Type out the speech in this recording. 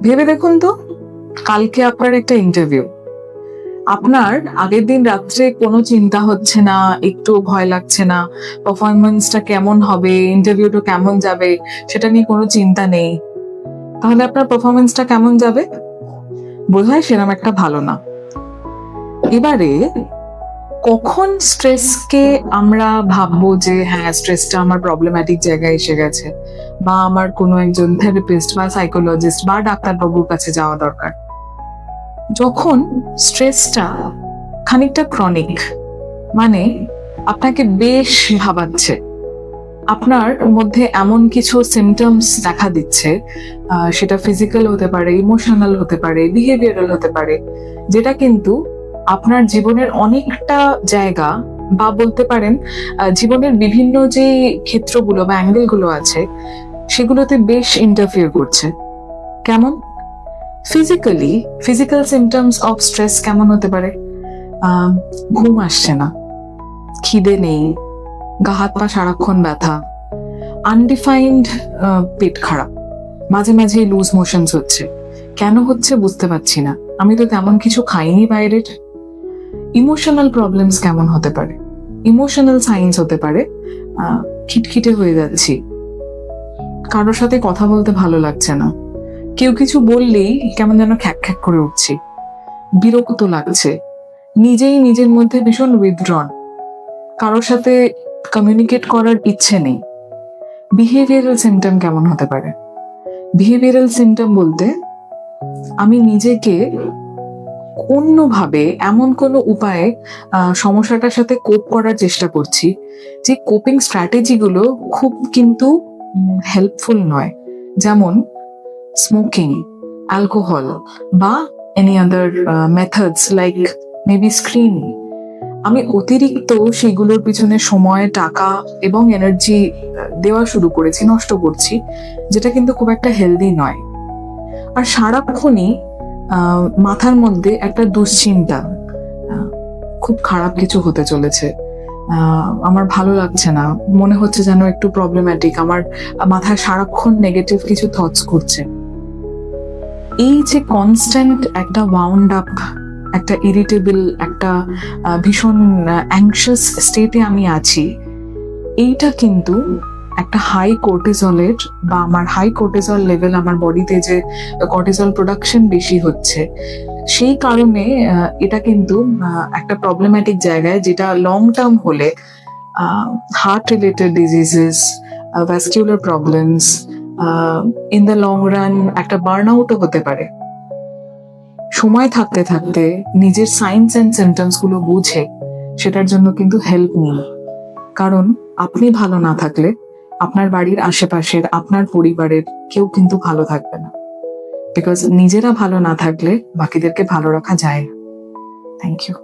ভেবে দেখুন তো, কালকে আপনার একটা ইন্টারভিউ। আপনার আগের দিন রাত্রে কোনো চিন্তা হচ্ছে না, একটু ভয় লাগছে না, পারফরমেন্সটা কেমন হবে, ইন্টারভিউটা কেমন যাবে, সেটা নিয়ে কোনো চিন্তা নেই। তাহলে আপনার পারফরমেন্সটা কেমন যাবে? বোধহয় সেরকম একটা ভালো না। এবারে কখন স্ট্রেসকে আমরা ভাববো যে হ্যাঁ, স্ট্রেসটা আমার প্রবলেম্যাটিক জায়গায় এসে গেছে, বা আমার কোনো একজন থেরাপিস্ট বা সাইকোলজিস্ট বা ডাক্তারবাবুর কাছে যাওয়া দরকার? যখন স্ট্রেসটা খানিকটা ক্রনিক, মানে আপনাকে বেশ ভাবাচ্ছে, আপনার মধ্যে এমন কিছু সিমটমস দেখা দিচ্ছে, সেটা ফিজিক্যাল হতে পারে, ইমোশনাল হতে পারে, বিহেভিয়ারাল হতে পারে, যেটা কিন্তু আপনার জীবনের অনেকটা জায়গা, বা বলতে পারেন জীবনের বিভিন্ন যে ক্ষেত্রগুলো বা অ্যাঙ্গেলগুলো আছে সেগুলোতে বেশ ইন্টারফিয়ার করছে। কেমন? ফিজিক্যাল সিমটমস অফ স্ট্রেস কেমন হতে পারে? ঘুম আসছে না, খিদে নেই, গা হাত পা সারাক্ষণ ব্যথা, আনডিফাইন্ড পেট খারাপ, মাঝে মাঝে লুজ মোশনস হচ্ছে। কেন হচ্ছে বুঝতে পারছি না, আমি তো তেমন কিছু খাইনি বাইরের। ইমোশনাল প্রবলেমস কেমন হতে পারে? ইমোশনাল সাইন্স হতে পারে খিটখিটে হয়ে যাচ্ছি, কারোর সাথে কথা বলতে ভালো লাগছে না, কেউ কিছু বললেই কেমন যেন খ্যাক খ্যাক করে উঠছি, বিরক্ত লাগছে, নিজেই নিজের মধ্যে ভীষণ উইথড্রন, কারোর সাথে কমিউনিকেট করার ইচ্ছে নেই। বিহেভিয়ারাল সিমটম কেমন হতে পারে? বিহেভিয়ারাল সিমটম বলতে আমি নিজেকে অন্যভাবে এমন কোনো উপায়ে সমস্যাটার সাথে কোপ করার চেষ্টা করছি যে কোপিং স্ট্র্যাটেজিগুলো খুব কিন্তু হেল্পফুল নয়, যেমন স্মোকিং, অ্যালকোহল, বা any other methods like maybe screen. আমি অতিরিক্ত সেগুলোর পিছনে সময়, টাকা এবং এনার্জি দেওয়া শুরু করেছি, নষ্ট করছি, যেটা কিন্তু খুব একটা হেলদি নয়। আর সারাক্ষণই মাথার মধ্যে একটা দুশ্চিন্তা, খুব খারাপ কিছু হতে চলেছে, আমার ভালো লাগছে না, মনে হচ্ছে যেন একটু প্রবলেম্যাটিক, আমার মাথায় সারাক্ষণ নেগেটিভ কিছু থটস ঘুরছে। এই যে কনস্ট্যান্ট একটা ওয়াউন্ড আপ, একটা ইরিটেবল, একটা ভীষণ অ্যাংশাস স্টেটে আমি আছি, এইটা কিন্তু একটা হাই কর্টিজলের, বা আমার হাই কর্টিজল লেভেল, আমার বডিতে যে কর্টিজল প্রোডাকশন বেশি হচ্ছে, সেই কারণে এটা কিন্তু একটা প্রবলেম্যাটিক জায়গায়, যেটা লং টার্ম হলে heart related diseases, vascular problems, in the long run একটা বার্ন আউটও হতে পারে। সময় থাকতে থাকতে নিজের সাইন্স অ্যান্ড সিমটমস গুলো বুঝে সেটার জন্য কিন্তু হেল্প নিন, কারণ আপনি ভালো না থাকলে আপনার বাড়ির আশেপাশের, আপনার পরিবারের কেউ কিন্তু ভালো থাকবে না, বিকজ নিজেরা ভালো না থাকলে বাকিদেরকে ভালো রাখা যায় না। Thank you.